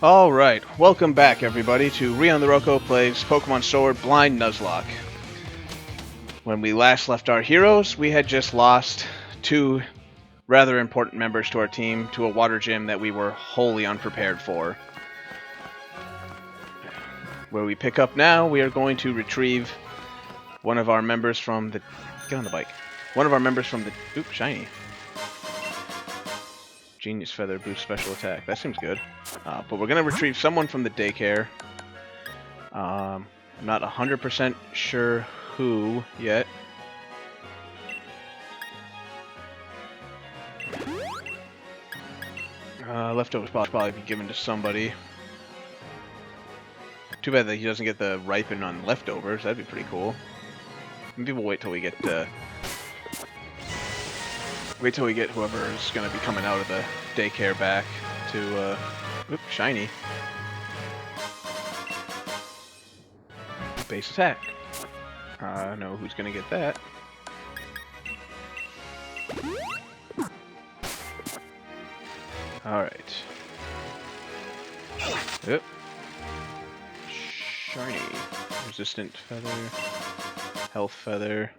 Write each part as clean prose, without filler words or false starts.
Alright, welcome back everybody to Reown the Rojko plays Pokemon Sword Blind Nuzlocke. When we last left our heroes, we had just lost two rather important members to our team to a water gym that we were wholly unprepared for. Where we pick up now, we are going to retrieve one of our members from the... Get on the bike. One of our members from the... Oop, shiny. Genius Feather boosts special attack. That seems good. But we're going to retrieve someone from the daycare. I'm not 100% sure who yet. Leftovers probably be given to somebody. Too bad that he doesn't get the ripen on leftovers. That'd be pretty cool. Maybe we'll wait till we get whoever is going to be coming out of the daycare back to oop, shiny. Base attack. I know who's going to get that. Alright. Yep. Shiny. Resistant feather. Health feather.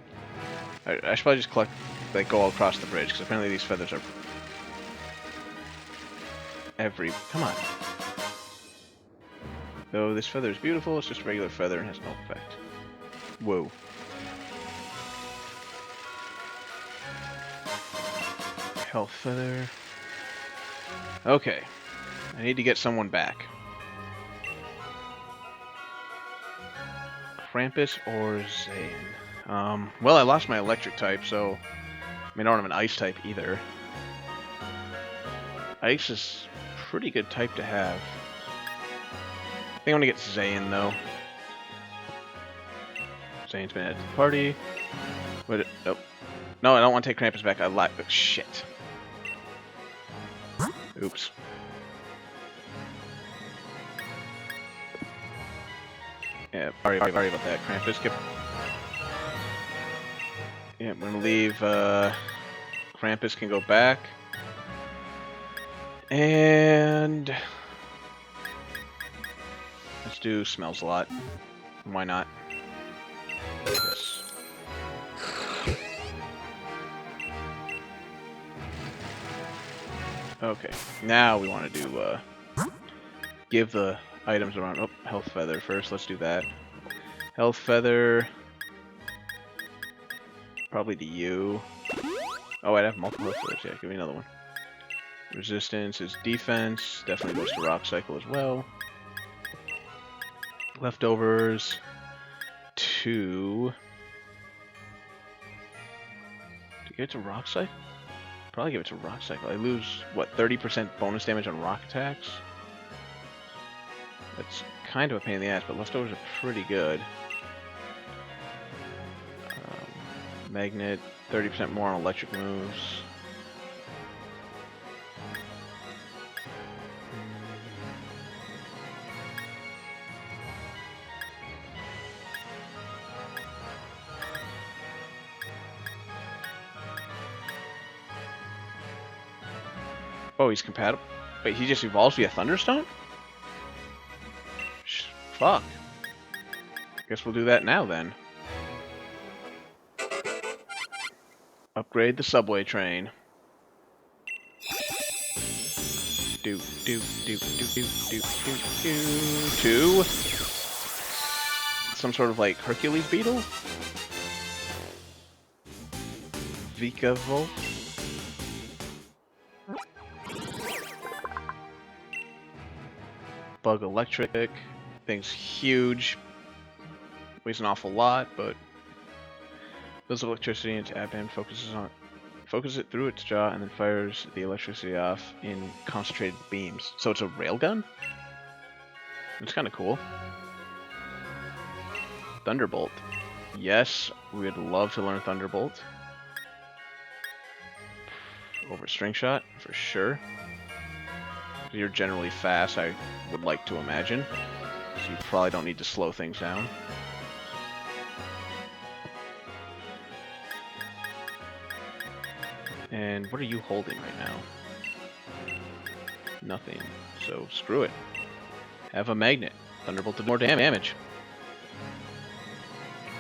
I should probably just collect, like, go all across the bridge, because apparently these feathers are come on. Though this feather is beautiful, it's just a regular feather and has no effect. Whoa. Health feather. Okay. I need to get someone back. Krampus or Zane? Well, I lost my electric type, so... I mean, I don't have an ice type either. Ice is a pretty good type to have. I think I'm gonna get Zane, though. Zane's been added to the party. But nope. No, I don't want to take Krampus back. I like... Oh, shit. Oops. Yeah, sorry about that, Krampus. Yeah, I'm gonna leave, Krampus can go back. And... let's do Smells a Lot. Why not? Yes. Okay, now we want to do, give the items around... Oh, Health Feather first. Let's do that. Health Feather... probably to you. Oh, I'd have multiple Health Feathers. Yeah, give me another one. Resistance is defense. Definitely goes to Rock Cycle as well. Leftovers... 2... to give it to Rock Cycle? Probably give it to Rock Cycle. I lose, what, 30% bonus damage on rock attacks? That's kind of a pain in the ass, but leftovers are pretty good. Magnet, 30% more on electric moves. Oh, he's compatible. Wait, he just evolves via Thunderstone? Fuck. Guess we'll do that now then. Upgrade the subway train. Do. Two. Some sort of like Hercules beetle? Vika Volt. Bug Electric. Thing's huge. Weighs an awful lot, but builds electricity into Abban, focuses it through its jaw, and then fires the electricity off in concentrated beams. So it's a railgun? It's kind of cool. Thunderbolt. Yes, we would love to learn Thunderbolt. Over String Shot, for sure. You're generally fast, I would like to imagine. So you probably don't need to slow things down. And what are you holding right now? Nothing. So screw it. Have a magnet. Thunderbolt to more damage.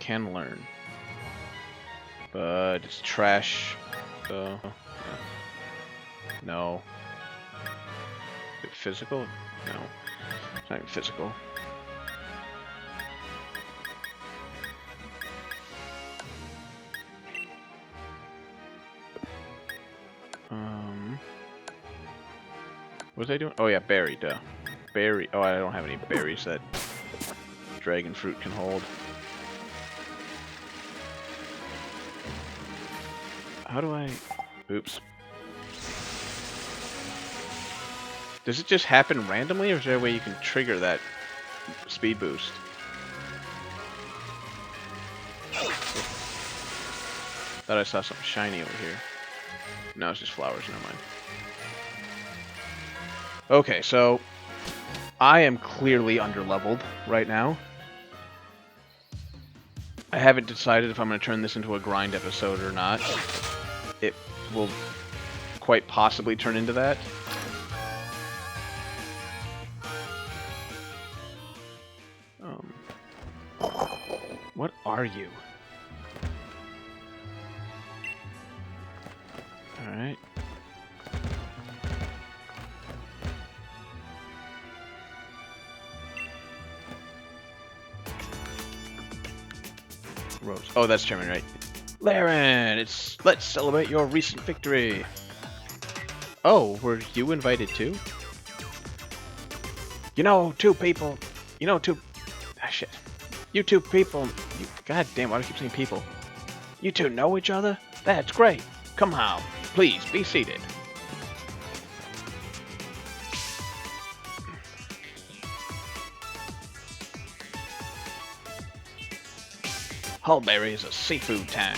Can learn. But it's trash. So, yeah. No. Is it physical? No. It's not even physical. What was I doing? Oh yeah, berry, duh. Berry. Oh, I don't have any berries that dragon fruit can hold. How do I... Oops. Does it just happen randomly, or is there a way you can trigger that speed boost? Thought I saw something shiny over here. No, it's just flowers, never mind. Okay, so I am clearly underleveled right now. I haven't decided if I'm going to turn this into a grind episode or not. It will quite possibly turn into that. What are you? Alright. Rose. Oh, that's Chairman, right? Laren, let's celebrate your recent victory. Oh, were you invited too? Ah, shit. You two people. God damn, why do I keep saying people? You two know each other? That's great. Come on, please be seated. Hullberry is a seafood town.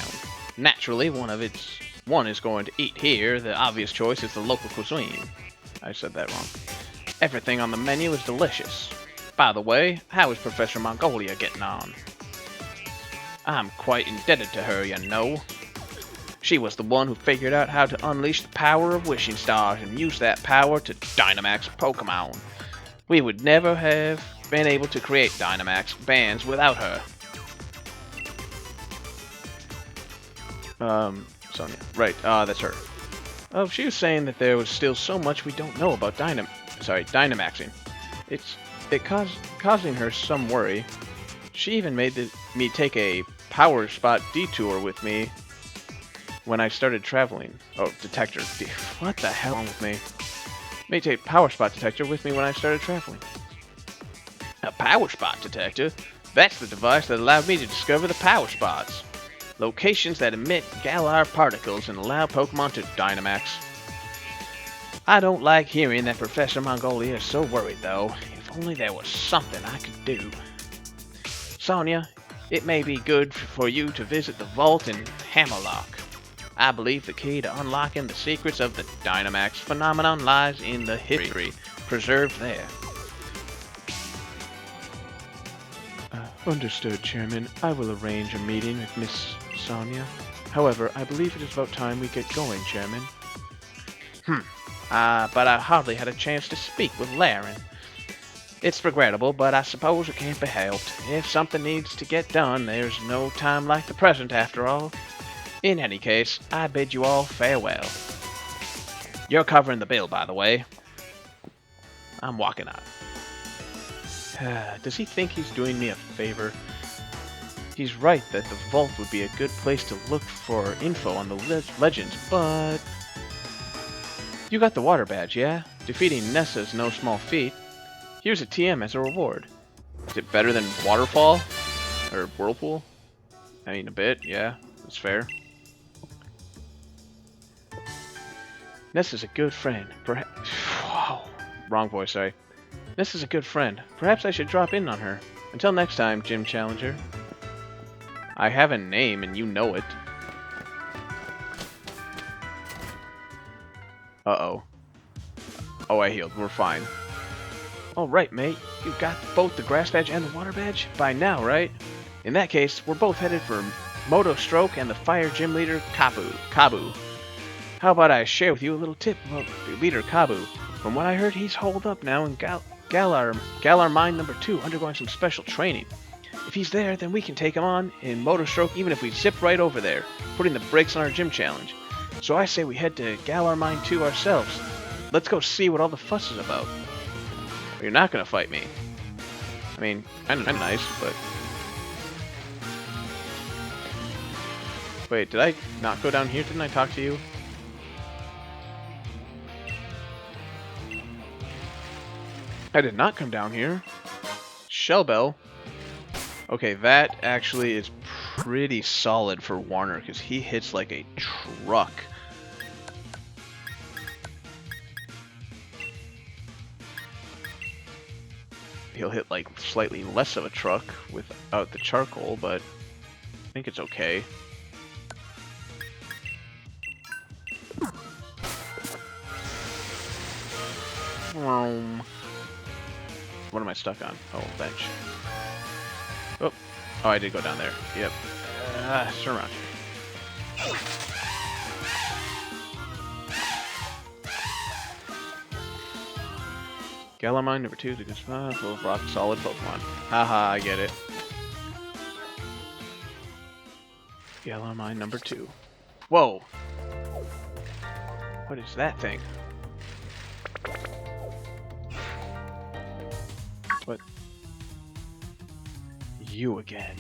Naturally, one is going to eat here. The obvious choice is the local cuisine. I said that wrong. Everything on the menu is delicious. By the way, how is Professor Mongolia getting on? I'm quite indebted to her, you know. She was the one who figured out how to unleash the power of wishing stars and use that power to Dynamax Pokemon. We would never have been able to create Dynamax bands without her. Sonia. Right, that's her. Oh, she was saying that there was still so much we don't know about Dynamaxing. It's causing her some worry. She even made me take a power spot detour with me when I started traveling. Oh, detector. What the hell wrong with me? Made take power spot detector with me when I started traveling. A power spot detector? That's the device that allowed me to discover the power spots. Locations that emit Galar particles and allow Pokemon to Dynamax. I don't like hearing that Professor Mongolia is so worried, though. If only there was something I could do. Sonia, it may be good for you to visit the vault in Hammerlock. I believe the key to unlocking the secrets of the Dynamax phenomenon lies in the history preserved there. Understood, Chairman. I will arrange a meeting with Miss Sonia. However, I believe it is about time we get going, Chairman. But I hardly had a chance to speak with Laren. It's regrettable, but I suppose it can't be helped. If something needs to get done, there's no time like the present, after all. In any case, I bid you all farewell. You're covering the bill, by the way. I'm walking out. Does he think he's doing me a favor? He's right that the vault would be a good place to look for info on the legends, but... You got the water badge, yeah? Defeating Nessa's no small feat. Here's a TM as a reward. Is it better than Waterfall? Or Whirlpool? I mean, a bit, yeah. That's fair. Nessa's a good friend. Whoa. Wrong voice, sorry. Nessa's a good friend. Perhaps I should drop in on her. Until next time, Gym Challenger. I have a name and you know it. Uh-oh. Oh, I healed. We're fine. Alright, mate. You've got both the grass badge and the water badge? By now, right? In that case, we're both headed for Moto Stroke and the Fire Gym Leader, Kabu. How about I share with you a little tip about the leader, Kabu? From what I heard, he's holed up now in Galar Mine number 2, undergoing some special training. If he's there, then we can take him on in Motor Stroke even if we zip right over there, putting the brakes on our gym challenge. So I say we head to Galar Mine 2 ourselves. Let's go see what all the fuss is about. You're not gonna fight me. I mean, I'm nice, but... Wait, did I not go down here? Didn't I talk to you? I did not come down here. Shellbell. Okay, that actually is pretty solid for Warner, because he hits like a truck. He'll hit like slightly less of a truck without the charcoal, but I think it's okay. What am I stuck on? Oh, bench. Oh, I did go down there. Yep. Turn around. Galar Mine number 2 is a good spot. Full of rock solid Pokemon. Haha, I get it. Galar Mine number 2. Whoa! What is that thing? What? You again.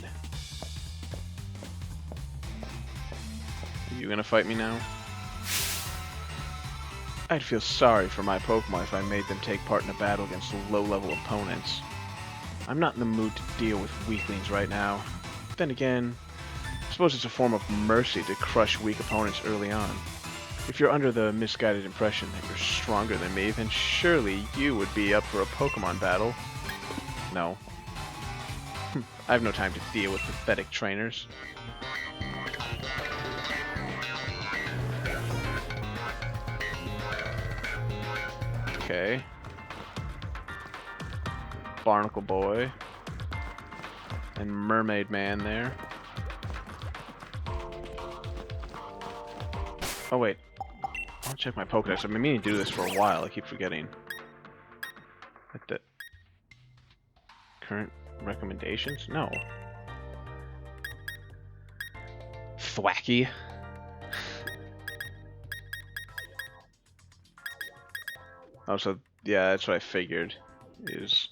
Are you gonna fight me now? I'd feel sorry for my Pokemon if I made them take part in a battle against low-level opponents. I'm not in the mood to deal with weaklings right now. Then again, I suppose it's a form of mercy to crush weak opponents early on. If you're under the misguided impression that you're stronger than me, then surely you would be up for a Pokemon battle. No. I have no time to deal with pathetic trainers. Okay. Barnacle Boy. And Mermaid Man there. Oh wait. I'll check my Pokédex. I've been meaning to do this for a while. I keep forgetting. Like the current recommendations? No. Thwacky. Oh, so, yeah, that's what I figured. He was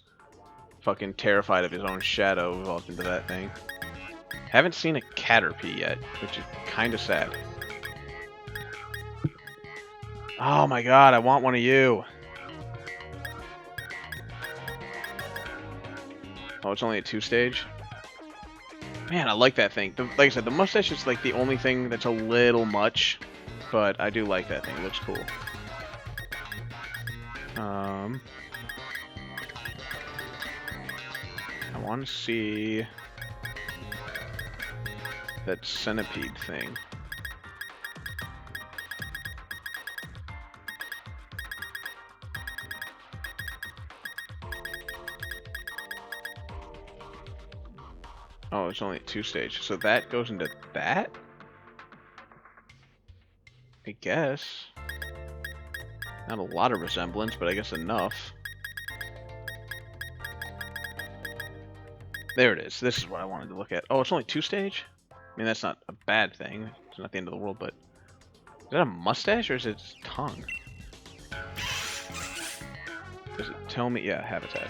fucking terrified of his own shadow evolved into that thing. Haven't seen a Caterpie yet, which is kind of sad. Oh my god, I want one of you! Oh, it's only a 2-stage? Man, I like that thing. Like I said, the mustache is like the only thing that's a little much, but I do like that thing. It looks cool. I want to see that centipede thing. Oh, it's only a 2-stage. So that goes into that? I guess. Not a lot of resemblance, but I guess enough. There it is. This is what I wanted to look at. Oh, it's only 2-stage? I mean, that's not a bad thing. It's not the end of the world, but... Is that a mustache or is it its tongue? Does it tell me? Yeah, habitat.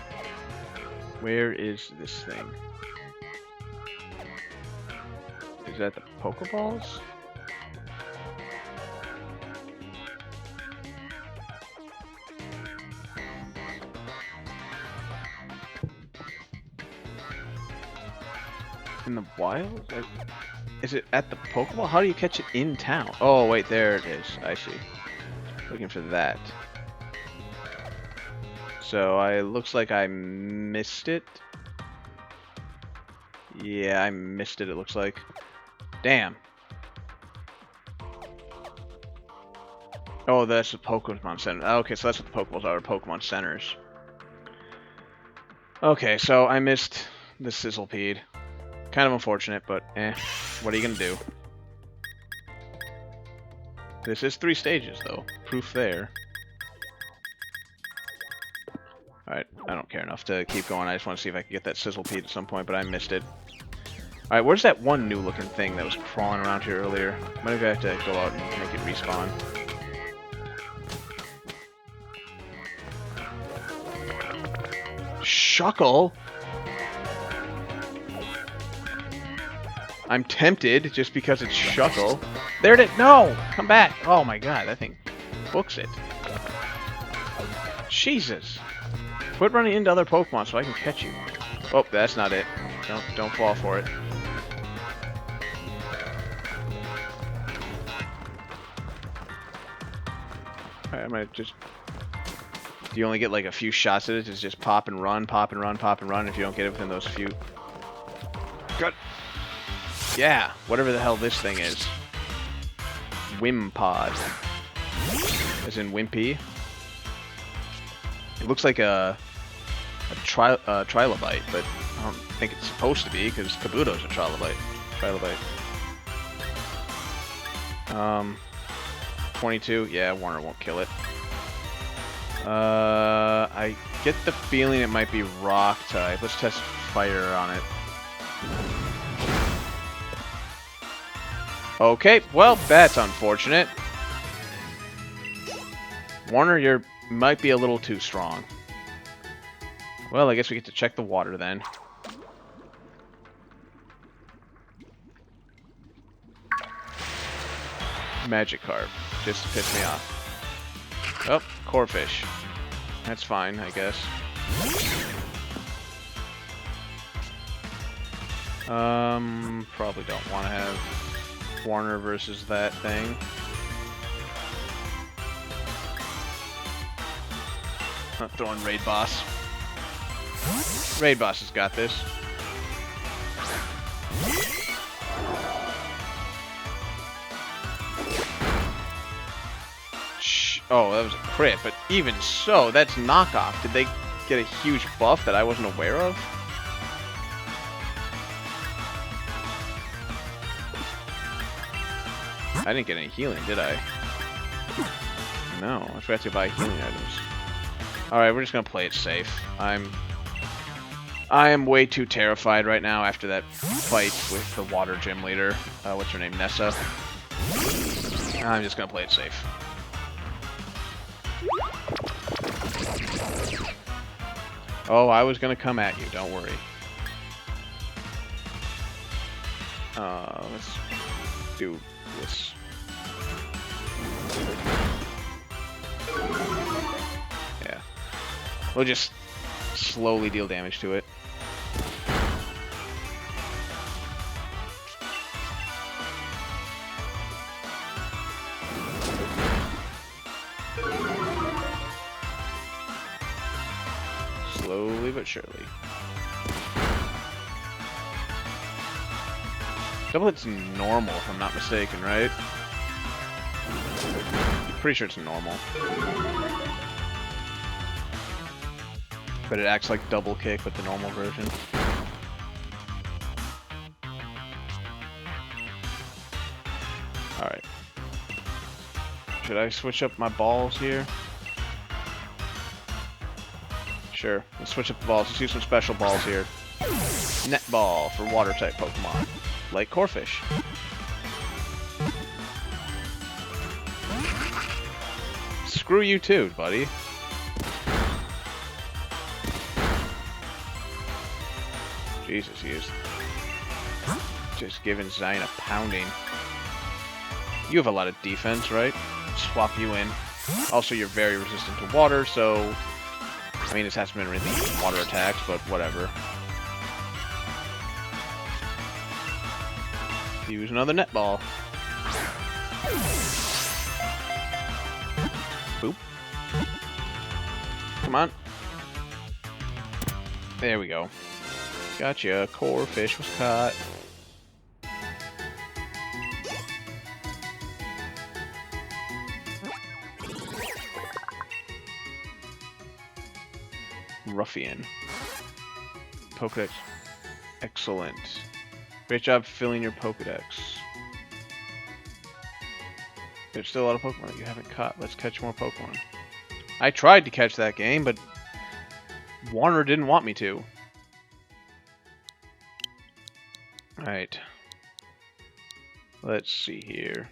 Where is this thing? Is that the Pokeballs? In the wild? Is it at the Pokeball? How do you catch it in town? Oh, wait, there it is. I see. Looking for that. So, it looks like I missed it. Yeah, I missed it, it looks like. Damn. Oh, that's the Pokemon Center. Okay, so that's what the Pokeballs are, Pokemon Centers. Okay, so I missed the Sizzlepede. Kind of unfortunate, but what are you gonna do? This is 3 stages, though. Proof there. Alright, I don't care enough to keep going. I just want to see if I can get that Sizzlepede at some point, but I missed it. Alright, where's that one new looking thing that was crawling around here earlier? Maybe I have to go out and make it respawn. Shuckle? I'm tempted just because it's Shuckle. There it is! No! Come back! Oh my god, that thing books it. Jesus! Quit running into other Pokemon so I can catch you. Oh, that's not it. Don't fall for it. Alright, I'm gonna just... You only get like a few shots at it, it's just pop and run, pop and run, pop and run if you don't get it within those few... Good! Yeah, whatever the hell this thing is. Wimpod. As in Wimpy. It looks like a trilobite, but I don't think it's supposed to be, because Kabuto's a trilobite. 22, yeah, Warner won't kill it. I get the feeling it might be rock type. Let's test fire on it. Okay, well, that's unfortunate. Warner, you might be a little too strong. Well, I guess we get to check the water then. Magikarp, just to piss me off. Oh, Corphish. That's fine, I guess. Probably don't want to have Warner versus that thing. Not throwing Raid Boss. Raid Boss has got this. Oh, that was a crit, but even so, that's knockoff. Did they get a huge buff that I wasn't aware of? I didn't get any healing, did I? No, I forgot to buy healing items. Alright, we're just gonna play it safe. I am way too terrified right now after that fight with the water gym leader. What's her name? Nessa. I'm just gonna play it safe. Oh, I was gonna come at you, don't worry. Let's do this. Yeah. We'll just slowly deal damage to it. Slowly but surely. Double hit's normal, if I'm not mistaken, right? Pretty sure it's normal. But it acts like double kick with the normal version. Alright. Should I switch up my balls here? Sure. Let's switch up the balls. Let's use some special balls here. Net ball for water type Pokemon. Like Corphish. Screw you too, buddy. Jesus, he is just giving Zion a pounding. You have a lot of defense, right? Swap you in. Also, you're very resistant to water, so... I mean, this hasn't been really water attacks, but whatever. Use another net ball. Boop. Come on. There we go. Gotcha. Corphish was caught. Ruffian. Pokedex. Excellent. Great job filling your Pokedex. There's still a lot of Pokemon that you haven't caught. Let's catch more Pokemon. I tried to catch that game, but Warner didn't want me to. Alright. Let's see here.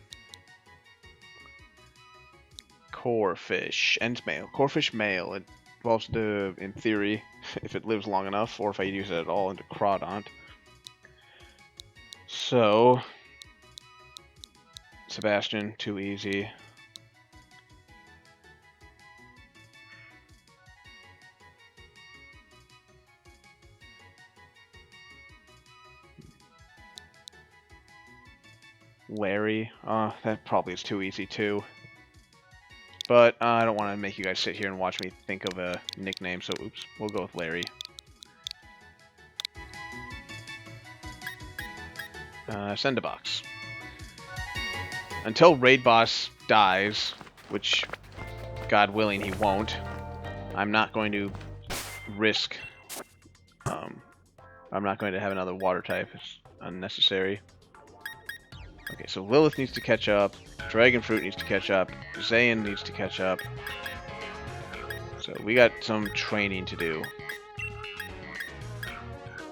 Core fish. Ends male. Core fish male. It evolves to, in theory, if it lives long enough, or if I use it at all, into Crawdont. So... Sebastian, too easy. Larry. That probably is too easy too. But I don't want to make you guys sit here and watch me think of a nickname, so oops, we'll go with Larry. Send a box. Until Raid Boss dies, which, God willing, he won't, I'm not going to risk... I'm not going to have another water type. It's unnecessary. Okay, so Lilith needs to catch up. Dragon Fruit needs to catch up. Zayn needs to catch up. So we got some training to do.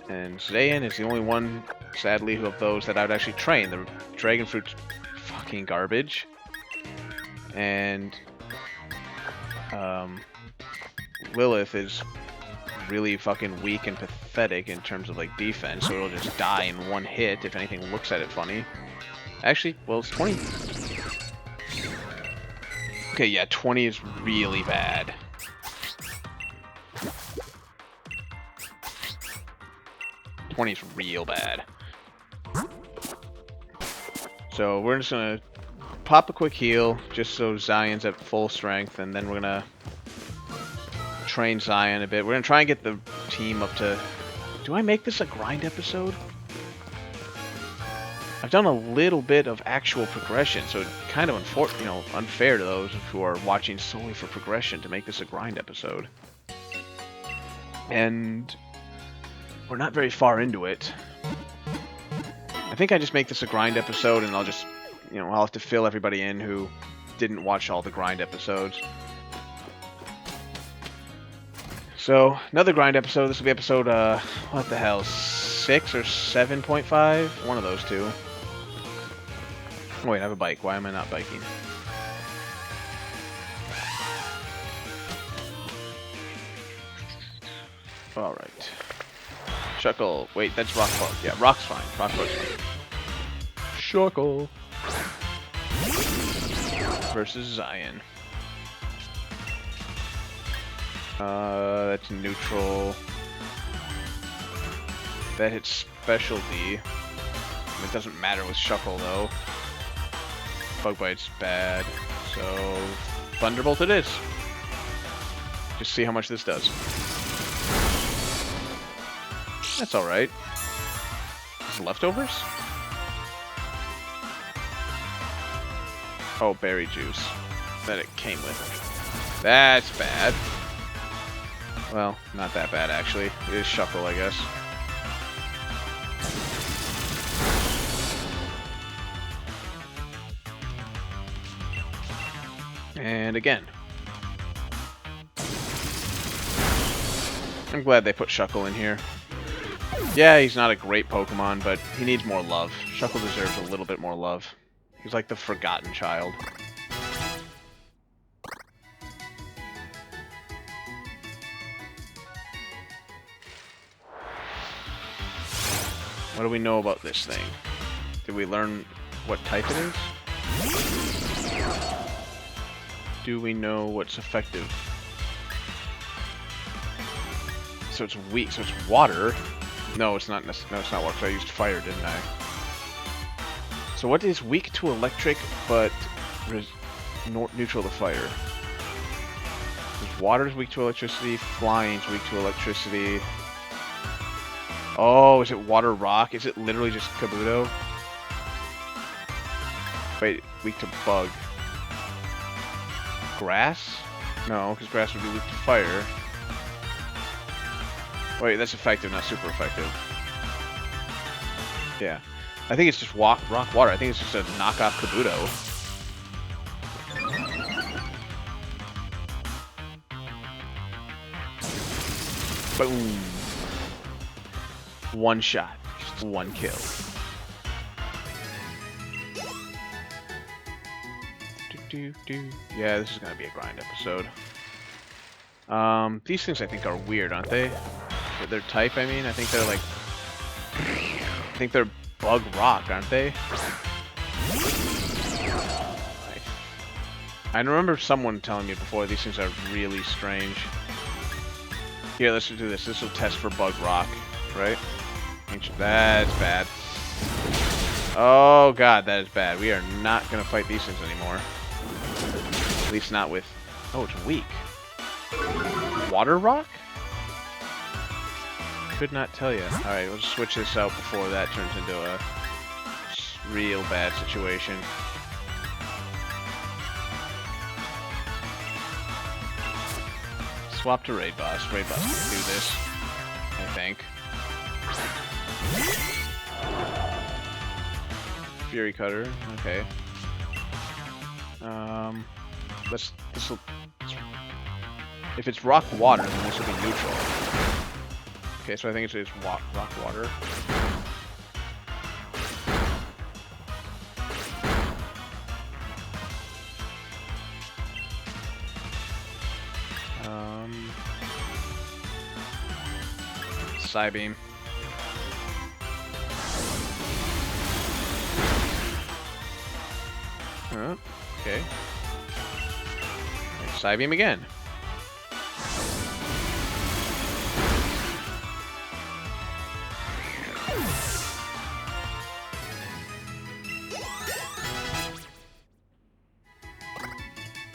And Zayn is the only one, sadly, of those that I would actually train. The Dragon Fruit's fucking garbage. And Lilith is really fucking weak and pathetic in terms of like defense, so it'll just die in one hit if anything looks at it funny. Actually, well, it's 20. Okay, yeah, 20 is really bad. Is real bad. So we're just gonna pop a quick heal just so Zion's at full strength, and then we're gonna train Zion a bit. We're gonna try and get the team up to... Do I make this a grind episode? I've done a little bit of actual progression, so it's kind of unfair to those who are watching solely for progression to make this a grind episode. And we're not very far into it. I think I just make this a grind episode, and I'll just, I'll have to fill everybody in who didn't watch all the grind episodes. So, another grind episode. This will be episode, what the hell, 6 or 7.5? One of those two. Oh, wait, I have a bike. Why am I not biking? Alright. Shuckle. Wait, that's Rock Bug. Yeah, Rock's fine. Rock Bug's fine. Shuckle. Versus Zion. That's neutral. That hits specialty. It doesn't matter with Shuckle, though. Bug Bite's bad. So, Thunderbolt it is. Just see how much this does. That's alright. Leftovers? Oh, berry juice. That it came with. That's bad. Well, not that bad, actually. It is Shuckle, I guess. And again. I'm glad they put Shuckle in here. Yeah, he's not a great Pokemon, but he needs more love. Shuckle deserves a little bit more love. He's like the forgotten child. What do we know about this thing? Did we learn what type it is? Do we know what's effective? So it's weak, so it's water. No, it's not. No, it's not water. So I used fire, didn't I? So what is weak to electric, but neutral to fire? Water is weak to electricity. Flying is weak to electricity. Oh, is it water rock? Is it literally just Kabuto? Wait, weak to bug. Grass? No, because grass would be weak to fire. Wait, that's effective, not super effective. Yeah. I think it's just rock water. I think it's just a knockoff Kabuto. Boom. One shot. Just one kill. Yeah, this is gonna be a grind episode. These things I think are weird, aren't they? For their type, I mean. I think they're like... I think they're bug rock, aren't they? I remember someone telling me before these things are really strange. Here, let's do this. This will test for bug rock, right? That's bad. Oh god, that is bad. We are not gonna fight these things anymore. At least not with... Oh, it's weak. Water rock? Could not tell you. Alright, we'll switch this out before that turns into a real bad situation. Swap to Raid Boss. Raid Boss can do this, I think. Fury Cutter, okay. This'll... If it's rock water, then this will be neutral. Okay, so I think it's rock water. Psybeam. Okay. Psybeam again.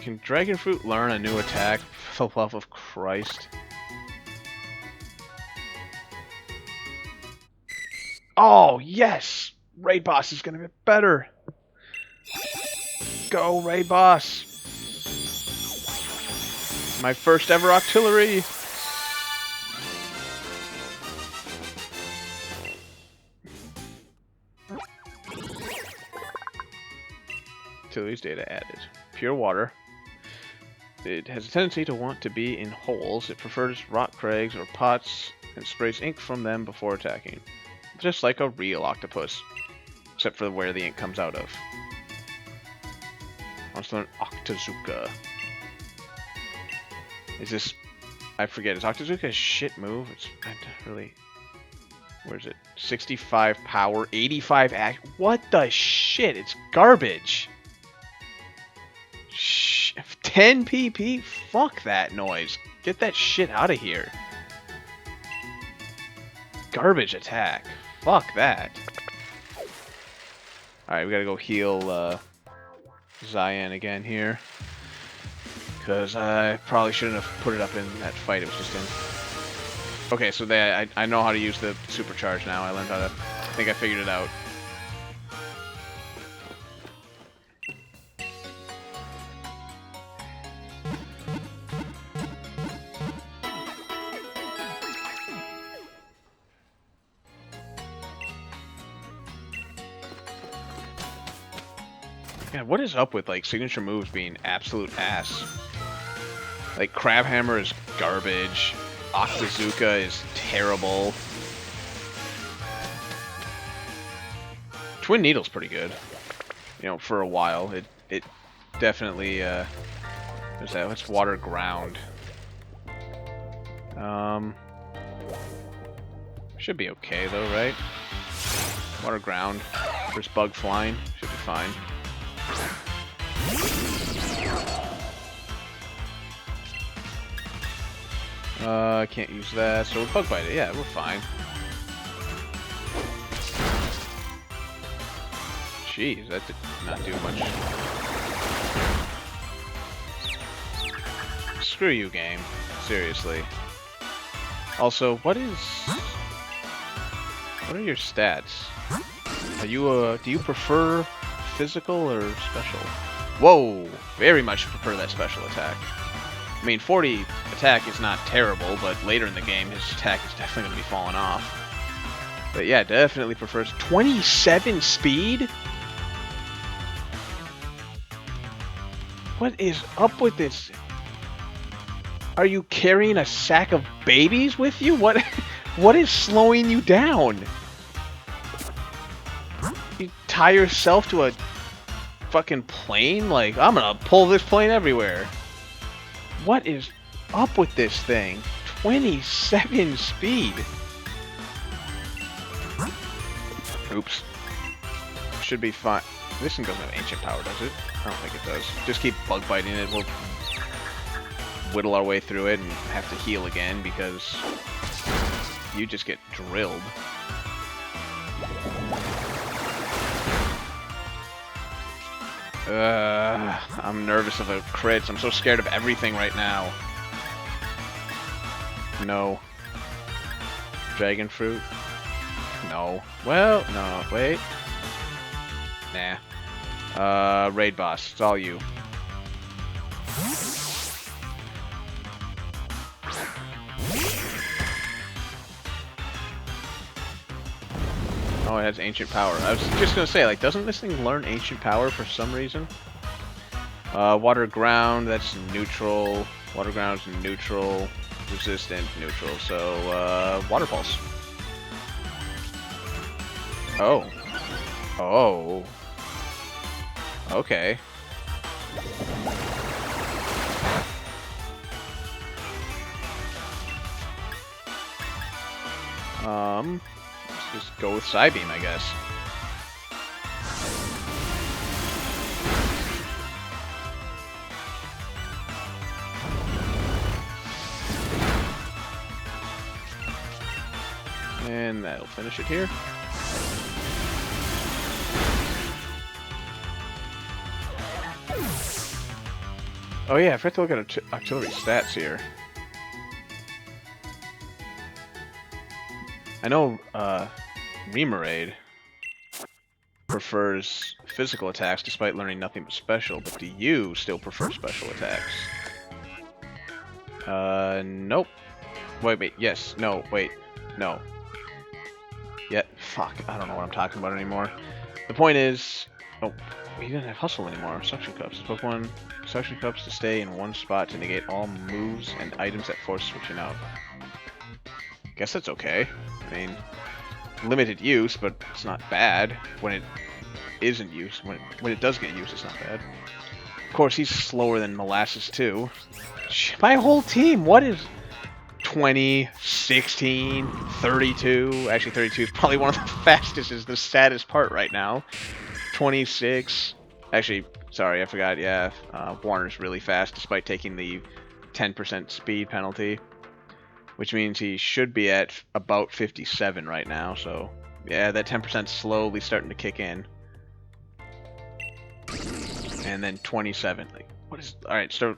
Can Dragon Fruit learn a new attack? For the love of Christ. Oh, yes! Raid Boss is gonna be better! Go, Raid Boss! My first ever Octillery! Octillery's data added. Pure water. It has a tendency to want to be in holes. It prefers rock crags or pots and sprays ink from them before attacking. Just like a real octopus. Except for where the ink comes out of. Wants to learn Octazooka. Is this... I forget. Is Octazooka a shit move? It's really... Where is it? 65 power, 85 act... What the shit? It's garbage! 10 PP? Fuck that noise. Get that shit out of here. Garbage attack. Fuck that. Alright, we gotta go heal Zayan again here. Because I probably shouldn't have put it up in that fight it was just in. Okay, so I know how to use the supercharge now. I learned how to... I think I figured it out. Yeah, what is up with, like, signature moves being absolute ass? Like, Crab Hammer is garbage. Octazooka is terrible. Twin Needle's pretty good. You know, for a while. It definitely, there's that. Let's water ground. Should be okay, though, right? Water ground. There's bug flying. Should be fine. I can't use that, so we'll bug bite it. Yeah, we're fine. Jeez, that did not do much. Screw you, game. Seriously. Also, what are your stats? Are you, do you prefer physical or special? Whoa! Very much prefer that special attack. I mean, 40 attack is not terrible, but later in the game, his attack is definitely going to be falling off. But yeah, definitely prefers 27 speed? What is up with this? Are you carrying a sack of babies with you? What? What is slowing you down? You tie yourself to a fucking plane? Like, I'm gonna pull this plane everywhere. What is up with this thing? 27 speed. Oops. Should be fine. This thing doesn't have ancient power, does it? I don't think it does. Just keep bug biting it. We'll whittle our way through it and have to heal again because you just get drilled. I'm nervous of a crits. I'm so scared of everything right now. No. Dragon fruit? No. Well, no, wait. Nah. Raid boss. It's all you. Oh, it has ancient power. I was just gonna say, like, doesn't this thing learn ancient power for some reason? Water ground, that's neutral. Water ground is neutral. Resistant, neutral. So, water pulse. Oh. Oh. Okay. Let's just go with Psybeam, I guess. And that'll finish it here. Oh yeah, I forgot to look at artillery stats here. I know Remoraid prefers physical attacks despite learning nothing but special, but do you still prefer special attacks? Nope. Wait, yes, no, wait, no. Yeah, fuck, I don't know what I'm talking about anymore. The point is, oh, he didn't have Hustle anymore. Suction Cups. Pokemon Suction Cups to stay in one spot to negate all moves and items that force switching out. Guess that's okay. I mean, limited use, but it's not bad when it isn't used. When it does get used, it's not bad. Of course, he's slower than Molasses too. My whole team, what is 20, 16, 32? Actually, 32 is probably one of the fastest, is the saddest part right now. 26. Actually, sorry, I forgot, yeah. Warner's really fast despite taking the 10% speed penalty. Which means he should be at about 57 right now, so yeah, that 10% slowly starting to kick in. And then 27. Like, what is... Alright, so...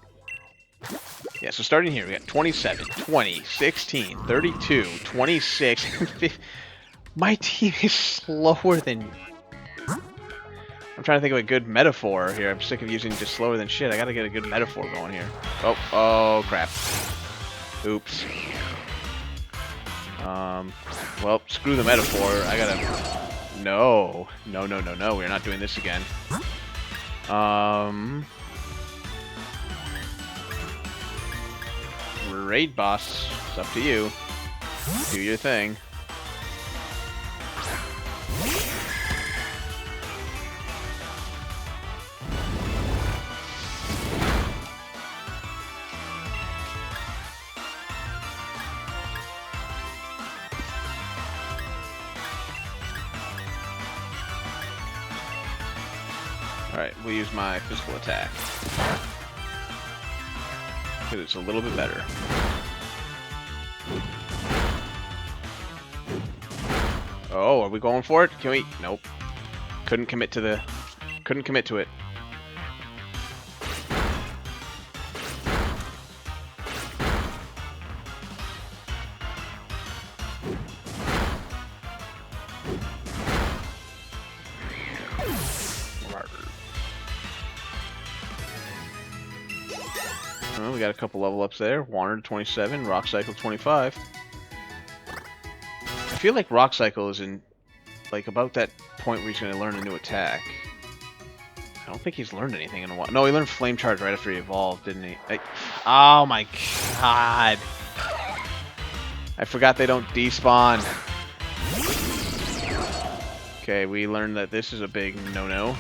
Yeah, so starting here, we got 27, 20, 16, 32, 26, 50. My team is slower than... I'm trying to think of a good metaphor here. I'm sick of using just slower than shit. I gotta get a good metaphor going here. Oh crap. Oops. Well, screw the metaphor. I gotta... No. No, we're not doing this again. Raid boss. It's up to you. Do your thing. Alright, we'll use my physical attack. Because it's a little bit better. Oh, are we going for it? Can we? Nope. Couldn't commit to the... Couldn't commit to it. Well, we got a couple level ups there. Wander to 27, Rock Cycle 25. I feel like Rock Cycle is in, like, about that point where he's going to learn a new attack. I don't think he's learned anything in a while. No, he learned Flame Charge right after he evolved, didn't he? Oh my god. I forgot they don't despawn. Okay, we learned that this is a big no-no.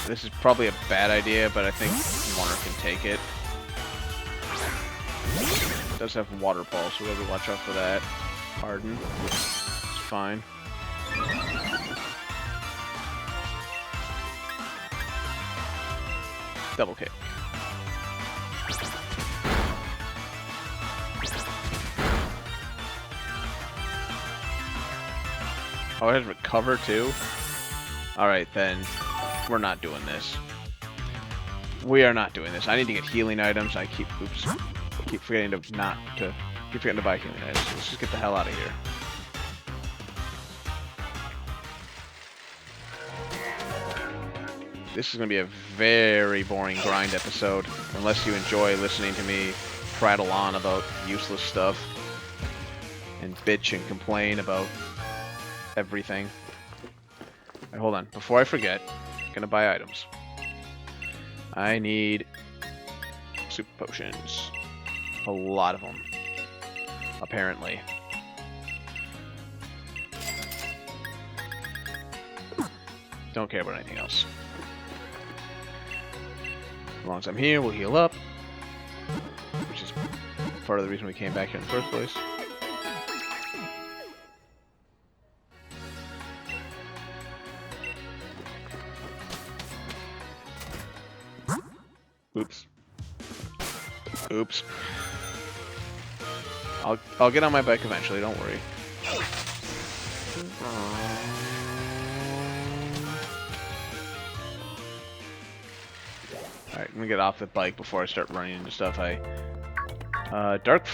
This is probably a bad idea, but I think Warner can take it. It does have water ball, so we'll have to watch out for that. Harden. It's fine. Double kick. Oh, it has recover too? Alright, then we're not doing this. We are not doing this. I need to get healing items. I keep forgetting to buy healing items. Let's just get the hell out of here. This is going to be a very boring grind episode, unless you enjoy listening to me prattle on about useless stuff and bitch and complain about everything. Right, hold on. Before I forget, I'm going to buy items. I need super potions. A lot of them. Apparently. Don't care about anything else. As long as I'm here, we'll heal up. Which is part of the reason we came back here in the first place. Oops. Oops. I'll get on my bike eventually, don't worry. Alright, I'm gonna get off the bike before I start running into stuff. Dark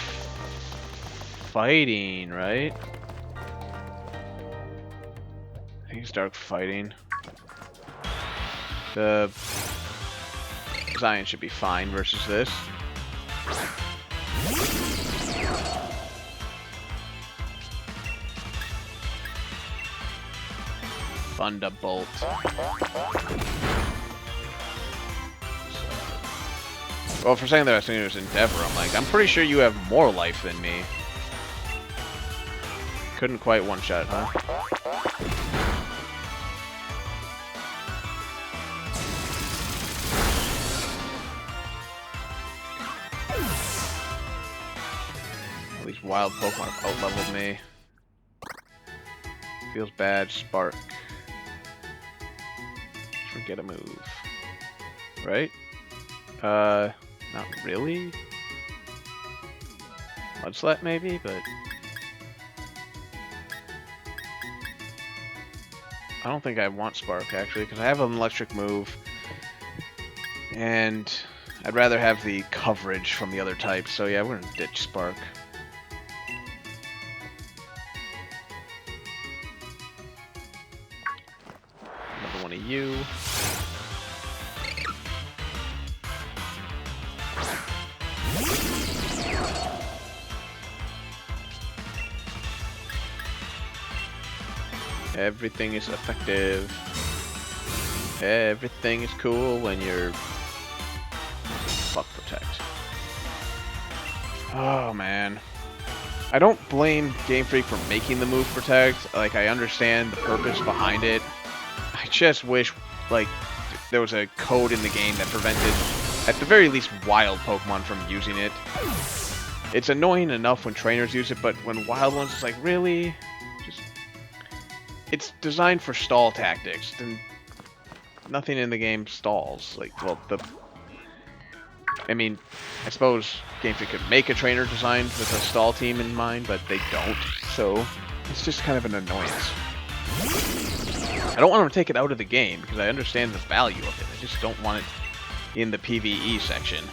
fighting, right? I think it's dark fighting. The Zion should be fine versus this. Thunderbolt. Well, for a second there I was thinking it was Endeavor. I'm like, I'm pretty sure you have more life than me. Couldn't quite one-shot, huh? All these wild Pokemon have out-leveled me. Feels bad. Spark. Forget a move. Right? Not really. Mudslap maybe, but I don't think I want Spark actually, because I have an electric move, and I'd rather have the coverage from the other types. So yeah, we're gonna ditch Spark. Another one of you. Everything is effective. Everything is cool when you're... Fuck Protect. Oh, man. I don't blame Game Freak for making the move Protect. Like, I understand the purpose behind it. I just wish, like, there was a code in the game that prevented, at the very least, wild Pokemon from using it. It's annoying enough when trainers use it, but when wild ones, it's like, really? It's designed for stall tactics, and nothing in the game stalls. Like, well, I mean, I suppose Game Freak could make a trainer designed with a stall team in mind, but they don't, so it's just kind of an annoyance. I don't want them to take it out of the game, because I understand the value of it. I just don't want it in the PvE section.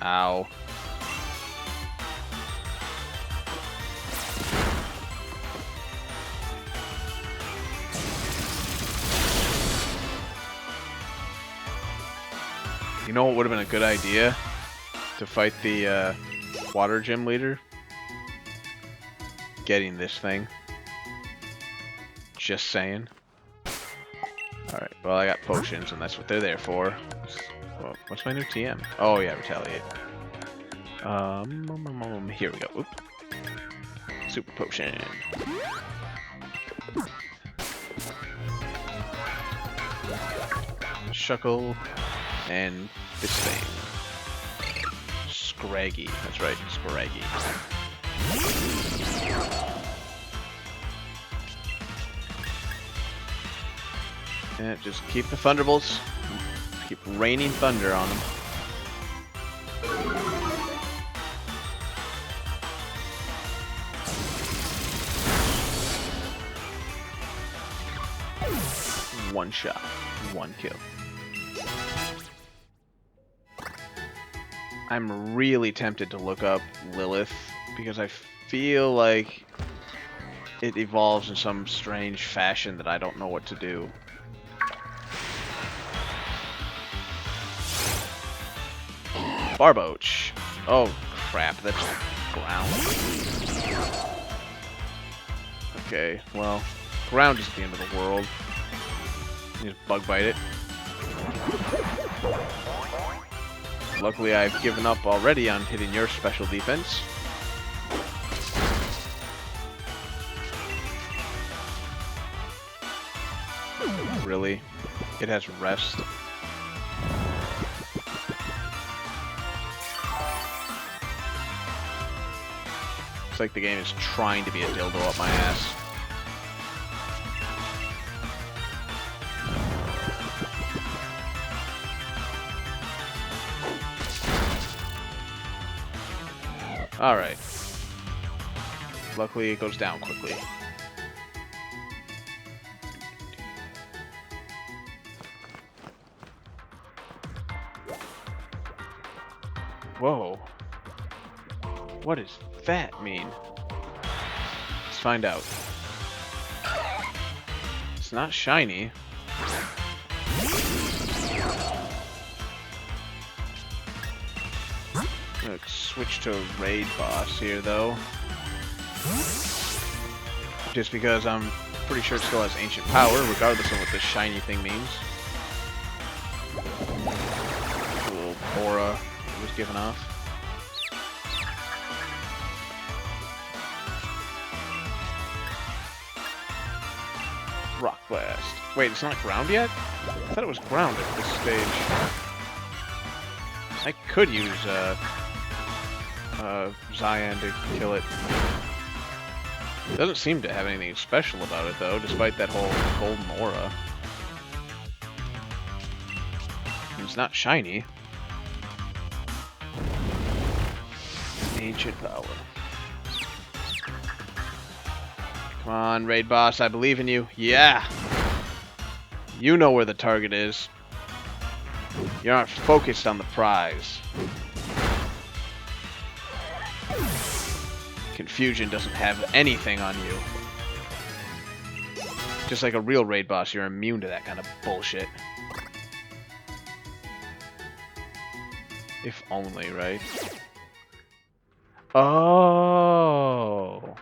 Ow. You know what would have been a good idea to fight the water gym leader? getting this thing. Just saying. Alright, well I got potions and that's what they're there for. Well, what's my new TM? Oh yeah, retaliate. Here we go. Oop. Super potion. Shuckle and this thing. Scraggy. That's right, Scraggy. And just keep the thunderbolts. Keep raining thunder on them. One shot, one kill. I'm really tempted to look up Lilith because I feel like it evolves in some strange fashion that I don't know what to do. Barboach. Oh crap, that's ground. Okay, well, ground isn't the end of the world. You just bug bite it. Luckily, I've given up already on hitting your special defense. Really? It has rest. It's like the game is trying to be a dildo up my ass. Alright. Luckily, it goes down quickly. Whoa. What does that mean? Let's find out. It's not shiny. Let's switch to a raid boss here, though. Just because I'm pretty sure it still has ancient power, regardless of what this shiny thing means. Cool aura it was given off. Rock Blast. Wait, it's not ground yet? I thought it was ground at this stage. I could use Cyan to kill it. It doesn't seem to have anything special about it, though, despite that whole golden aura. It's not shiny. Ancient power. Come on, raid boss, I believe in you. Yeah! You know where the target is. You're not focused on the prize. Confusion doesn't have anything on you. Just like a real raid boss, you're immune to that kind of bullshit. If only, right? Oh!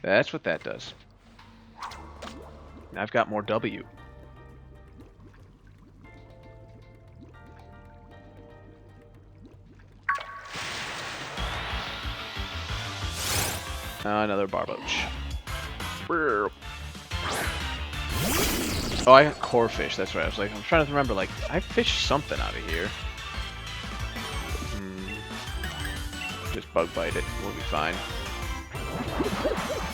That's what that does. I've got more W. Another Barboach. Oh, I got core fish. That's right. I was like, I'm trying to remember. Like, I fished something out of here. Just bug bite it. We'll be fine.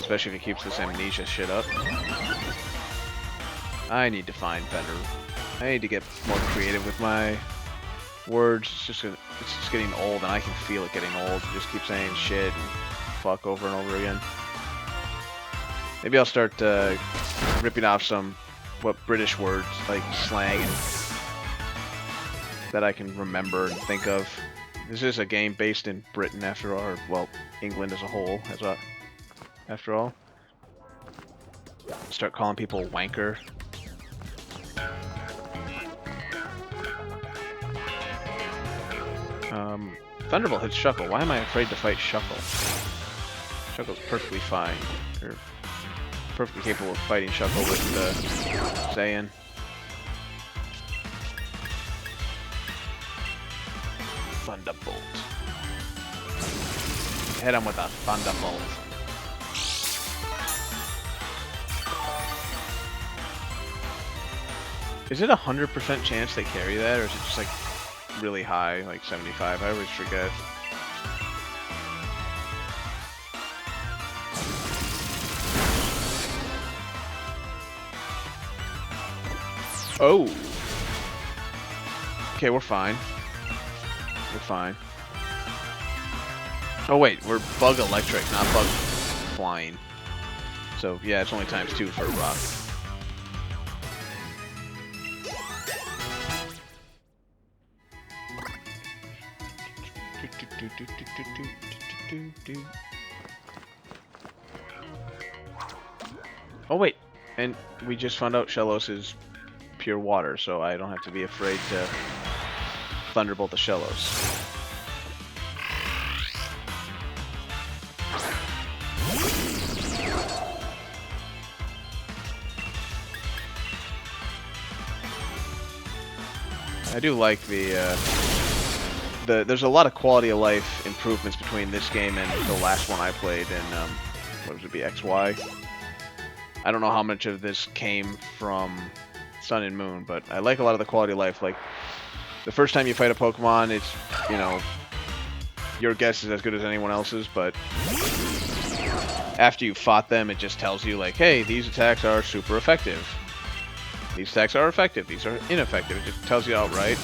Especially if it keeps this amnesia shit up. I need to find better. I need to get more creative with my words. It's just getting old, and I can feel it getting old. Just keep saying shit and fuck over and over again. Maybe I'll start ripping off some British words like slang and that I can remember and think of. This is a game based in Britain, after all, or well, England as a whole, after all. Start calling people wanker. Thunderbolt hits Shuckle. Why am I afraid to fight Shuckle? Shuckle's perfectly fine. Or perfectly capable of fighting Shuckle with Zayan. Thunderbolt. Hit him with a Thunderbolt. Is it 100% chance they carry that, or is it just like really high, like 75? I always forget. Oh! Okay, we're fine. We're fine. Oh wait, we're bug electric, not bug flying. So yeah, it's only ×2 for a rock. Oh wait, and we just found out Shellos is pure water, so I don't have to be afraid to Thunderbolt the Shellos. I do like there's a lot of quality of life improvements between this game and the last one I played in, what would it be, XY? I don't know how much of this came from Sun and Moon, but I like a lot of the quality of life. Like, the first time you fight a Pokemon, it's, you know, your guess is as good as anyone else's, but after you fought them, it just tells you, like, hey, these attacks are super effective. These attacks are effective, these are ineffective. It just tells you outright.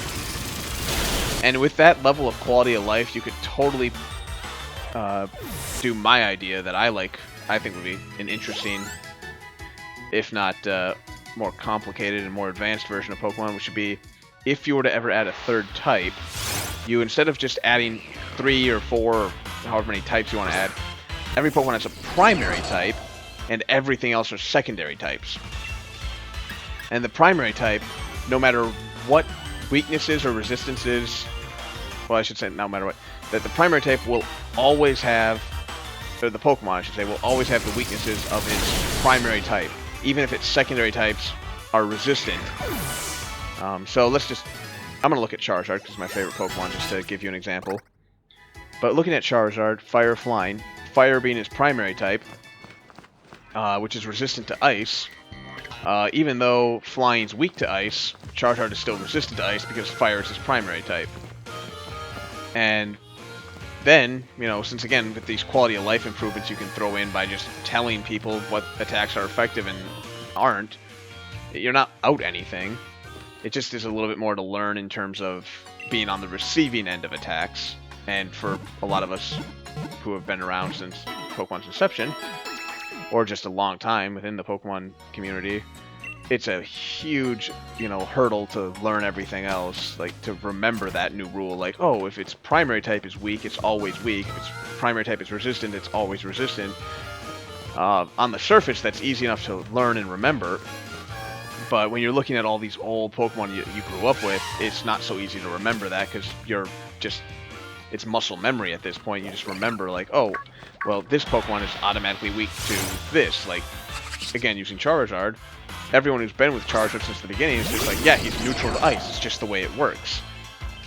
And with that level of quality of life, you could totally do my idea that I think would be an interesting, if not more complicated and more advanced version of Pokemon, which would be, if you were to ever add a third type, you, instead of just adding 3 or 4, or however many types you want to add, every Pokemon has a primary type, and everything else are secondary types. And the primary type, no matter what weaknesses or resistances, well, I should say no matter what, that the primary type will always have, or the Pokemon, I should say, will always have the weaknesses of its primary type, even if its secondary types are resistant. So let's just, I'm going to look at Charizard, because it's my favorite Pokemon, just to give you an example. But looking at Charizard, Fire Flying, Fire being its primary type, which is resistant to Ice, even though Flying's weak to Ice, Charizard is still resistant to Ice because Fire is his primary type. And then, you know, since again, with these quality of life improvements you can throw in by just telling people what attacks are effective and aren't, you're not out anything. It just is a little bit more to learn in terms of being on the receiving end of attacks. And for a lot of us who have been around since Pokemon's inception, or just a long time within the Pokemon community, it's a huge, you know, hurdle to learn everything else, like to remember that new rule, like, oh, if its primary type is weak, it's always weak. If its primary type is resistant, it's always resistant. On the surface, that's easy enough to learn and remember, but when you're looking at all these old Pokemon you grew up with, it's not so easy to remember that, because you're just, it's muscle memory at this point. You just remember, like, oh, well, this Pokemon is automatically weak to this. Like, again, using Charizard, everyone who's been with Charizard since the beginning is just like, yeah, he's neutral to Ice. It's just the way it works.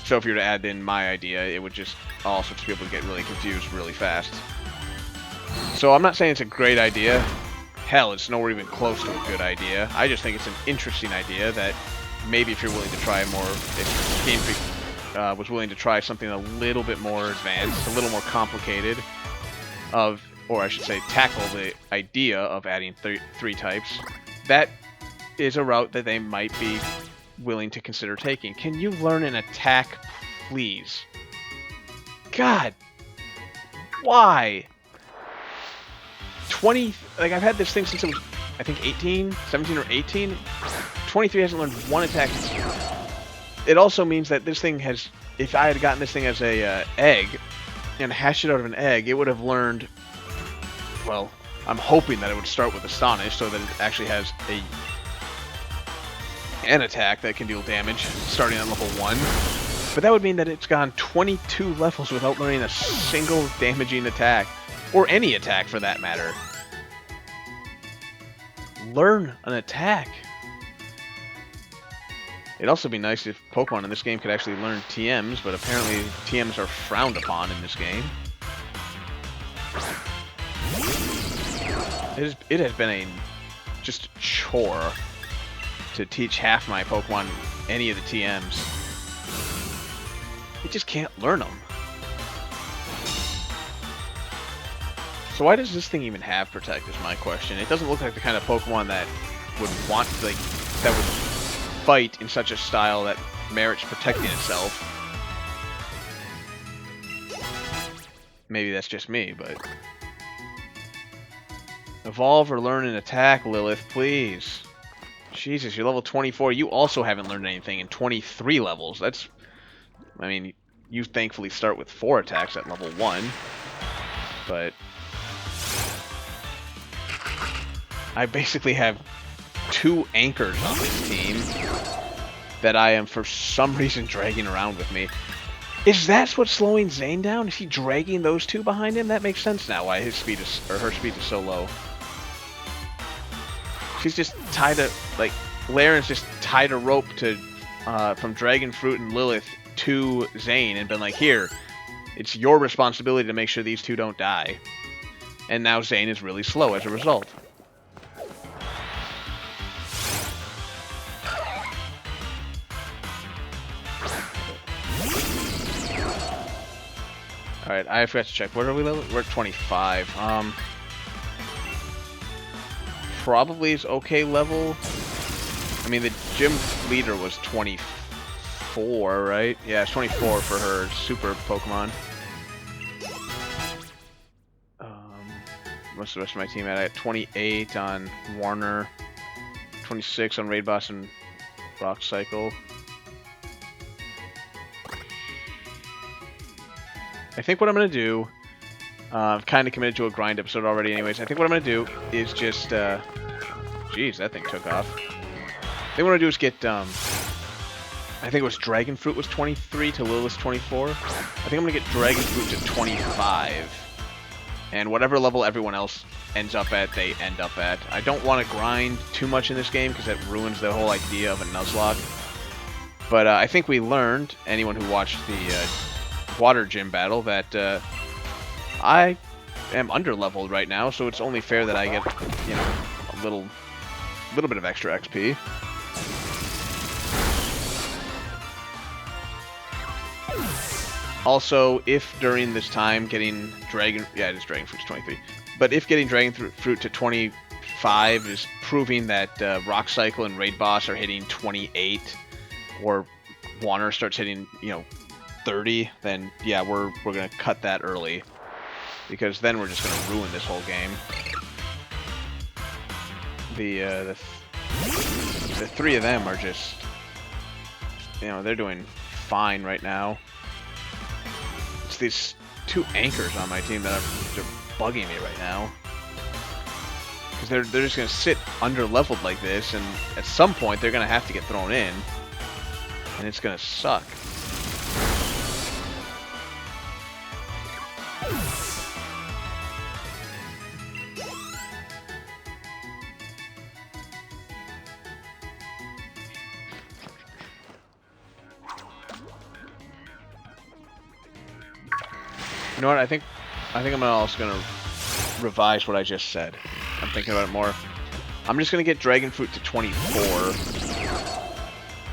So if you were to add in my idea, it would just, all sorts of people would get really confused really fast. So I'm not saying it's a great idea. Hell, it's nowhere even close to a good idea. I just think it's an interesting idea that maybe if you're willing to try more, if Game Freak was willing to try something a little bit more advanced, a little more complicated, or I should say, tackle the idea of adding three types, that is a route that they might be willing to consider taking. Can you learn an attack, please? God! Why? 20... Like, I've had this thing since it was, I think, 17 or 18. 23 hasn't learned one attack. It also means that this thing has... If I had gotten this thing as a egg, and hashed it out of an egg, it would have learned... Well, I'm hoping that it would start with Astonish, so that it actually has an attack that can deal damage, starting on level 1. But that would mean that it's gone 22 levels without learning a single damaging attack. Or any attack, for that matter. Learn an attack. It'd also be nice if Pokemon in this game could actually learn TMs, but apparently TMs are frowned upon in this game. It has been just a chore to teach half my Pokemon any of the TMs. It just can't learn them. So why does this thing even have Protect is my question. It doesn't look like the kind of Pokemon that would want, like, that would fight in such a style that merits protecting itself. Maybe that's just me, but... Evolve or learn an attack, Lilith, please. Jesus, you're level 24. You also haven't learned anything in 23 levels. That's... I mean, you thankfully start with 4 attacks at level 1. But... I basically have 2 anchors on this team that I am, for some reason, dragging around with me. Is that what's slowing Zane down? Is he dragging those 2 behind him? That makes sense now why his speed is, or her speed is so low. She's just tied to, like, Laren's just tied a rope to, from Dragon Fruit and Lilith to Zane and been like, here, it's your responsibility to make sure these 2 don't die. And now Zane is really slow as a result. Alright, I forgot to check. What are we level? We're at 25. Probably is okay level. I mean, the gym leader was 24, right? Yeah, it's 24 for her super Pokemon. What's the rest of my team at? I had 28 on Warner, 26 on Raid Boss and Rock Cycle. I think what I'm going to do, I've kind of committed to a grind episode already anyways. I think what I'm going to do is just, jeez, that thing took off. I think what I'm going to do is get, I think it was Dragon Fruit was 23 to Lilith's 24. I think I'm going to get Dragon Fruit to 25. And whatever level everyone else ends up at, they end up at. I don't want to grind too much in this game because that ruins the whole idea of a Nuzlocke. But I think we learned, anyone who watched the water gym battle, that I am under-leveled right now, so it's only fair that I get, you know, a little bit of extra XP. Also, if during this time getting Dragon... Yeah, it is Dragon Fruit's 23. But if getting Dragon Fruit to 25 is proving that Rock Cycle and Raid Boss are hitting 28, or Warner starts hitting, you know, 30, then yeah, we're gonna cut that early, because then we're just gonna ruin this whole game. The 3 of them are just, you know, they're doing fine right now. It's these 2 anchors on my team that are bugging me right now, because they're just gonna sit under leveled like this, and at some point they're gonna have to get thrown in, and it's gonna suck. You know what? I think I'm also gonna revise what I just said. I'm thinking about it more. I'm just gonna get Dragon Fruit to 24.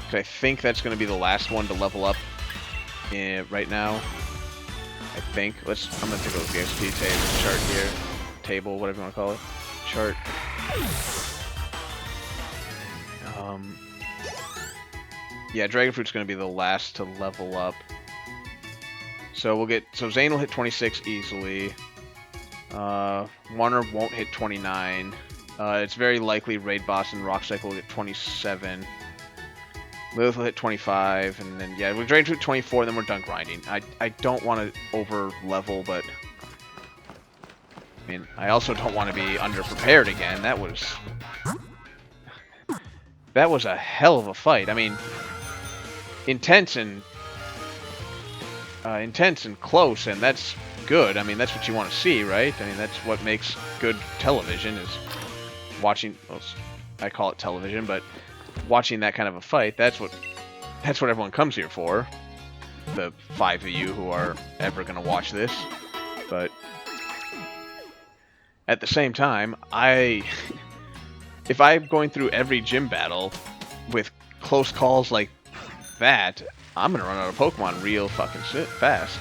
Cause I think that's gonna be the last one to level up right now. I think. I'm gonna take a look at the XP chart here. Table, whatever you want to call it. Chart. Yeah, Dragon Fruit's gonna be the last to level up. So Zane will hit 26 easily. Warner won't hit 29. It's very likely Raid Boss and Rock Cycle will get 27. Lilith will hit 25, and then, yeah, we'll drain to 24, then we're done grinding. I don't want to over-level, but... I mean, I also don't want to be underprepared again. That was a hell of a fight. I mean, intense and close, and that's good. I mean, that's what you want to see, right? I mean, that's what makes good television, is watching, well, I call it television, but watching that kind of a fight, that's what everyone comes here for. The 5 of you who are ever going to watch this. But at the same time, if I'm going through every gym battle with close calls like that, I'm going to run out of Pokemon real fucking fast.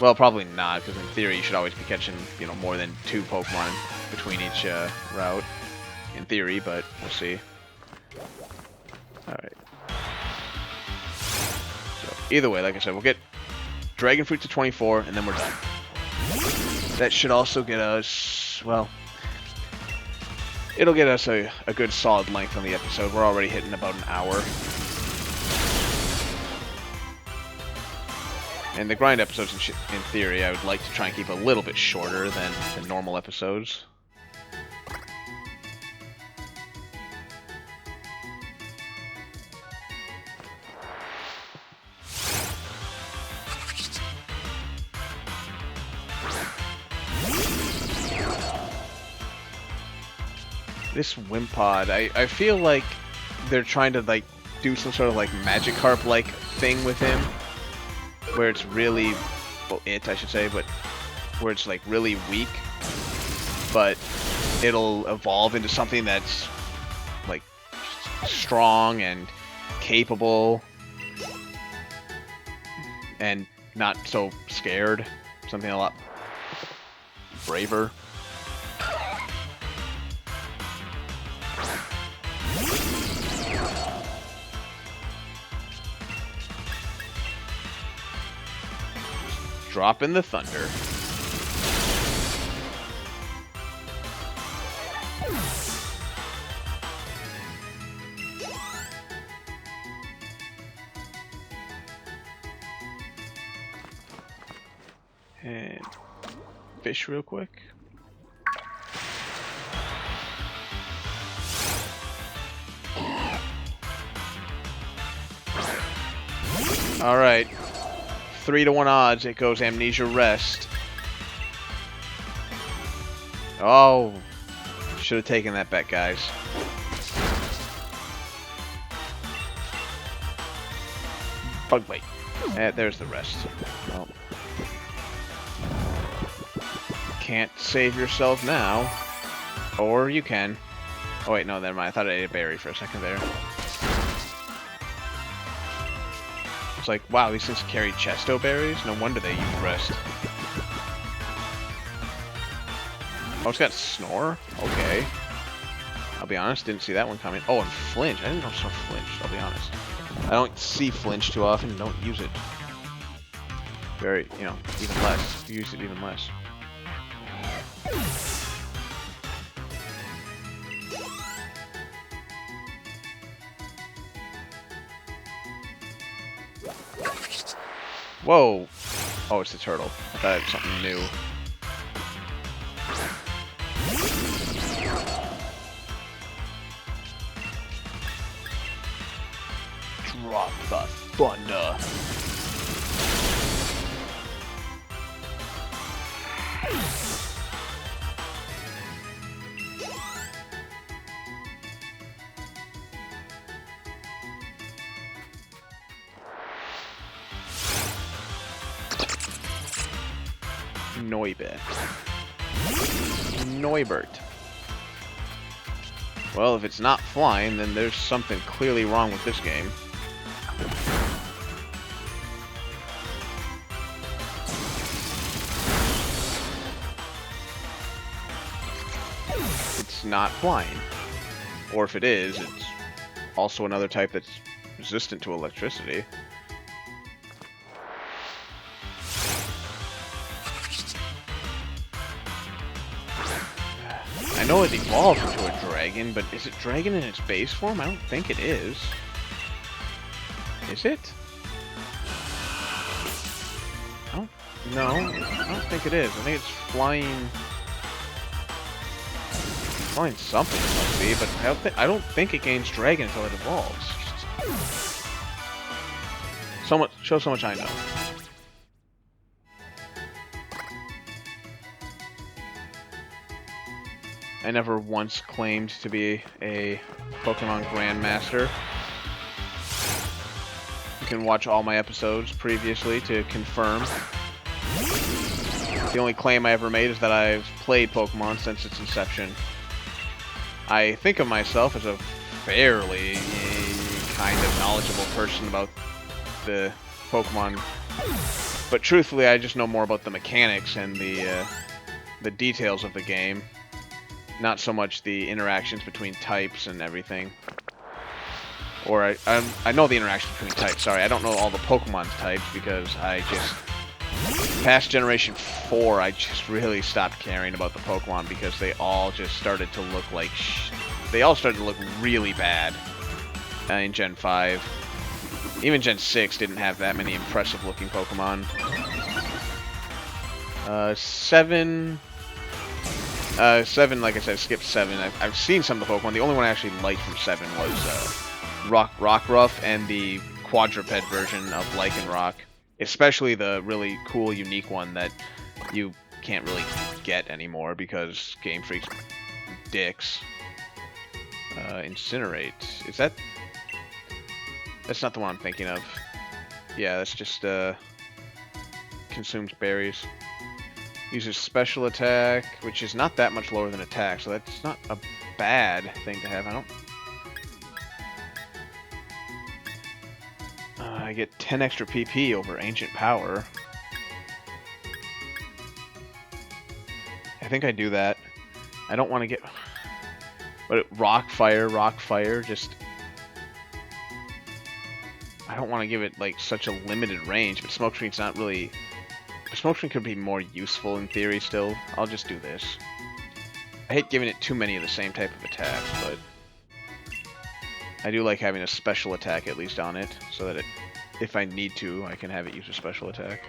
Well, probably not, because in theory you should always be catching, you know, more than 2 Pokemon between each route. In theory, but we'll see. Alright. So, either way, like I said, we'll get Dragon Fruit to 24, and then we're done. That should also get us, well, it'll get us a good solid length on the episode. We're already hitting about an hour. And the grind episodes, in theory, I would like to try and keep a little bit shorter than the normal episodes. This Wimpod, I feel like they're trying to like do some sort of like Magikarp-like thing with him, where it's really, well, I should say, but where it's like really weak, but it'll evolve into something that's like strong and capable and not so scared, something a lot braver. Drop in the thunder. And fish real quick. All right. 3-to-1 odds, it goes Amnesia Rest. Oh, should have taken that bet, guys. Bug bite. There's the rest. Well, can't save yourself now. Or you can. Oh wait, no, never mind. I thought I ate a berry for a second there. It's like, wow, these things carry chesto berries? No wonder they use rest. Oh, it's got Snore? Okay. I'll be honest, didn't see that one coming. Oh, and Flinch. I didn't know so Flinch, I'll be honest. I don't see Flinch too often and don't use it. Very, you know, even less. Use it even less. Whoa! Oh, it's the turtle. I thought it was something new. Drop the thunder. Noibert. Well, if it's not flying, then there's something clearly wrong with this game. It's not flying. Or if it is, it's also another type that's resistant to electricity. I know it evolves into a dragon, but is it dragon in its base form? I don't think it is. Is it? No, I don't think it is. I think it's flying... Flying something, it must be, but I don't think it gains dragon until it evolves. Show so much I know. I never once claimed to be a Pokemon Grandmaster. You can watch all my episodes previously to confirm. The only claim I ever made is that I've played Pokemon since its inception. I think of myself as a fairly kind of knowledgeable person about the Pokemon, but truthfully I just know more about the mechanics and the details of the game, not so much the interactions between types and everything. Or I know the interactions between types, sorry, I don't know all the Pokemon's types because I just... Past Generation 4, I just really stopped caring about the Pokemon because they all just started to look like they all started to look really bad in Gen 5. Even Gen 6 didn't have that many impressive looking Pokemon. 7, like I said, skipped 7. I've seen some of the Pokemon. The only one I actually liked from 7 was Rockruff and the quadruped version of Lycanroc. Especially the really cool, unique one that you can't really get anymore because Game Freak's dicks. Incinerate. Is that... That's not the one I'm thinking of. Yeah, that's just, consumes berries. Uses special attack, which is not that much lower than attack, so that's not a bad thing to have. I get 10 extra PP over Ancient Power. I think I do that. I don't want to get... But Rock Fire, just... I don't want to give it, like, such a limited range, but Smoke Screen's not really... Smoke Screen could be more useful in theory still. I'll just do this. I hate giving it too many of the same type of attacks, but... I do like having a special attack at least on it, so that if I need to, I can have it use a special attack.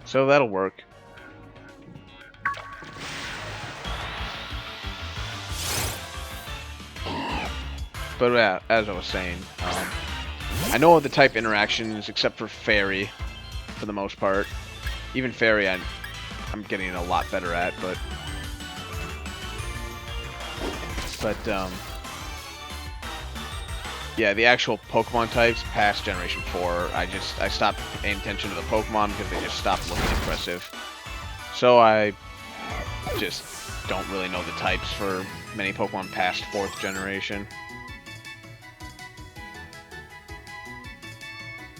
So that'll work. But as I was saying, I know the type interactions except for Fairy, for the most part. Even Fairy I'm getting a lot better at, but yeah, the actual Pokemon types past Generation 4, I stopped paying attention to the Pokemon because they just stopped looking impressive. So I just don't really know the types for many Pokemon past 4th generation.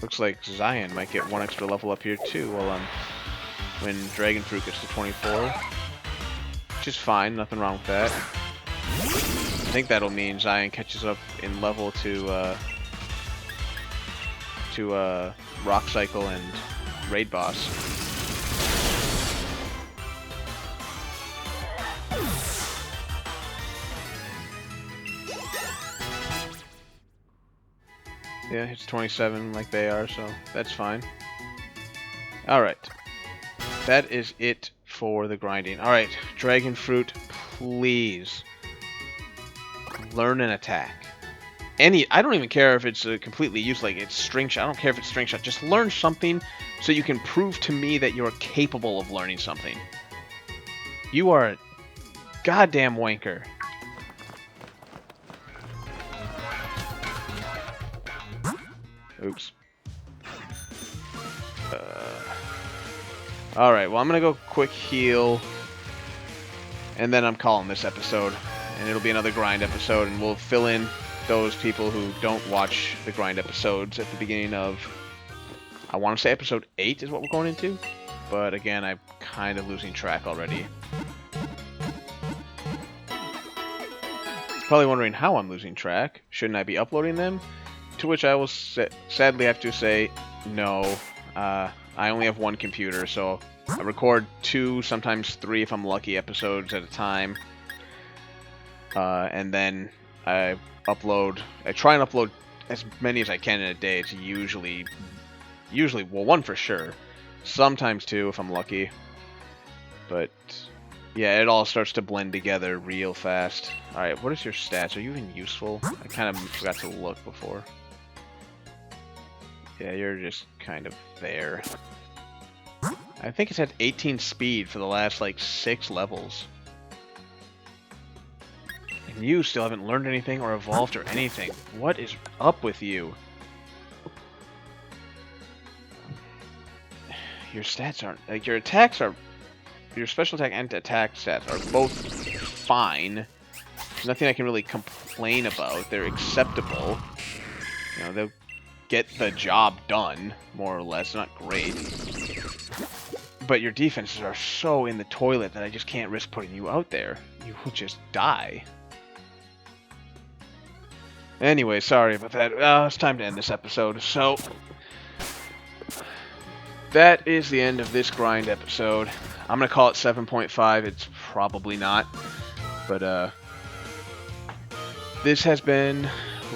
Looks like Zion might get 1 extra level up here too when Dragon Fruit gets to 24. Which is fine, nothing wrong with that. I think that'll mean Zion catches up in level to Rock Cycle and Raid Boss. Yeah, it's 27 like they are, so that's fine. Alright. That is it for the grinding. Alright, Dragon Fruit, please. Learn an attack. I don't even care if it's completely useless, like it's String Shot. I don't care if it's String Shot. Just learn something so you can prove to me that you're capable of learning something. You are a goddamn wanker. Oops. Alright, well I'm gonna go quick heal. And then I'm calling this episode. And it'll be another grind episode, and we'll fill in those people who don't watch the grind episodes at the beginning of... I want to say episode 8 is what we're going into. But again, I'm kind of losing track already. Probably wondering how I'm losing track. Shouldn't I be uploading them? To which I will sadly have to say, no. I only have one computer, so I record 2, sometimes 3 if I'm lucky, episodes at a time. And then I try and upload as many as I can in a day. It's usually, well, 1 for sure. Sometimes 2 if I'm lucky. But, yeah, it all starts to blend together real fast. Alright, what is your stats? Are you even useful? I kind of forgot to look before. Yeah, you're just kind of there. I think it's at 18 speed for the last, like, 6 levels. And you still haven't learned anything or evolved or anything. What is up with you? Your stats aren't... Like, your attacks are... Your special attack and attack stats are both fine. There's nothing I can really complain about. They're acceptable. You know, they'll get the job done, more or less. Not great. But your defenses are so in the toilet that I just can't risk putting you out there. You will just die. Anyway, sorry about that. It's time to end this episode. So, that is the end of this grind episode. I'm going to call it 7.5. It's probably not. But, this has been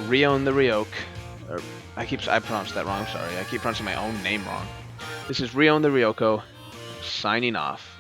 Reown the Rojko. I pronounced that wrong, I'm sorry. I keep pronouncing my own name wrong. This is Reown the Rojko, signing off.